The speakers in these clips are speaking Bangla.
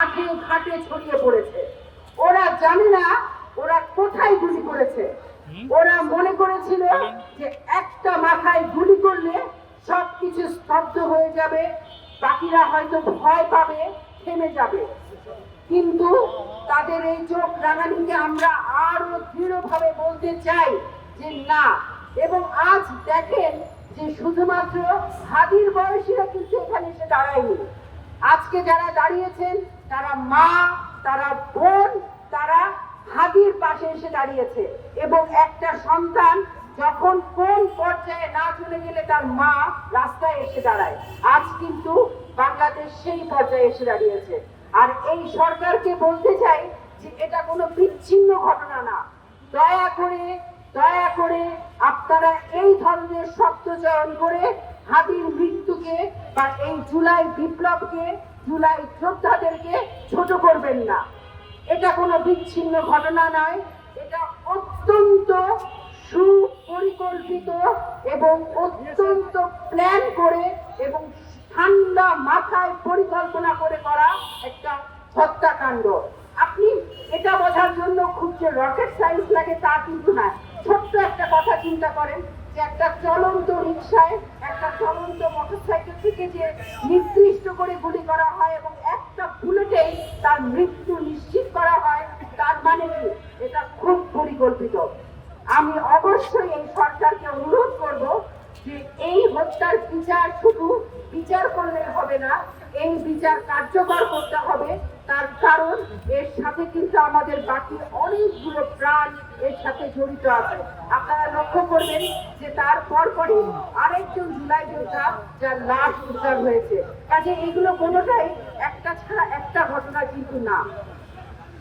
মাঠে ঘাটে ছড়িয়ে পড়েছে। ওরা জানে না ওরা কোথায় গুলি করেছে। ওরা মনে করেছিল যে একটা মাথায় গুলি করলে সবকিছু স্তব্ধ হয়ে যাবে, বাকিরা হয়তো ভয় পাবে, থেমে যাবে। কিন্তু তাদের এই চোখ রাঙানিকে আমরা আরো দৃঢ়ভাবে বলতে চাই যে না। এবং আজ দেখেন যে শুধুমাত্র হাদির বয়সীরা কিন্তু এখানে এসে দাঁড়ায়নি। আজকে যারা দাঁড়িয়েছেন তারা মা, তারা বোন, তারা হাদির পাশে এসে দাঁড়িয়েছে। এবং একটা সন্তান যখন কোন পর্যায়ে না চলে গেলে তার মা রাস্তায় এসে দাঁড়ায়, আজ কিন্তু বাংলাদেশ সেই পর্যায়ে এসে দাঁড়িয়েছে। আর এই সরকারকে বলতে চাই যে এটা কোনো বিচ্ছিন্ন ঘটনা না। দয়া করে আপনারা এই ধরনের শব্দ চয়ন করে হাদির মৃত্যুকে বা এই জুলাই বিপ্লবকে, জুলাই যোদ্ধাদেরকে ছোট করবেন না। এটা কোনো বিচ্ছিন্ন ঘটনা নয়, এটা অত্যন্ত সুপরিকল্পিত এবং অত্যন্ত প্ল্যান করে এবং ঠান্ডা মাথায় পরিকল্পনা করে করা একটা হত্যাকাণ্ড। আপনি এটা বোঝার জন্য খুব যে রকেট সায়েন্স লাগে তা কিন্তু না। ছোট্ট একটা কথা চিন্তা করেন যে একটা চলন্ত রিকশায়, একটা চলন্ত মোটরসাইকেল থেকে যে নির্দিষ্ট করে গুলি করা হয় এবং একটা বুলেটেই তার মৃত্যু নিশ্চিত করা হয়, তার মানে কি এটা খুব পরিকল্পিত। আমি অবশ্যই এই সরকারকে অনুরোধ করব যে এই হত্যার বিচার শুধু বিচার করলে হবে না, এই বিচার কার্যকর করতে হবে। তার কারণ এর সাথে কিন্তু আমাদের বাকি অনেকগুলো প্রাণ এর সাথে জড়িত আছে। আপনারা লক্ষ্য করবেন যে তার পরপরই আরেকজন জুলাই যোদ্ধা যার লাশ উদ্ধার হয়েছে। কাজে এগুলো কোনোটাই একটা ছাড়া একটা ঘটনা কিন্তু না।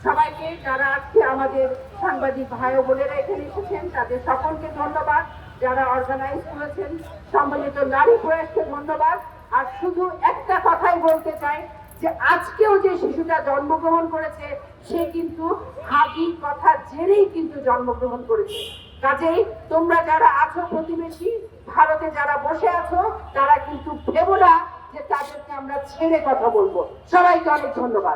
সবাইকে, যারা আজকে আমাদের সাংবাদিক ভাই ও বোনেরা এখানে এসেছেন, তাদের সকলকে ধন্যবাদ। যারা অর্গানাইজ করেছেন সম্মিলিত নারী প্রয়াসকে ধন্যবাদ। আর শুধু একটা কথাই বলতে চাই যে আজকেও যে শিশুটা জন্মগ্রহণ করেছে সে কিন্তু হাদির কথা জেনেই কিন্তু জন্মগ্রহণ করেছে। কাজেই তোমরা যারা আছো প্রতিবেশী ভারতে যারা বসে আছো, তারা কিন্তু ভেবো না যে তাদেরকে আমরা ছেড়ে কথা বলবো। সবাইকে অনেক ধন্যবাদ।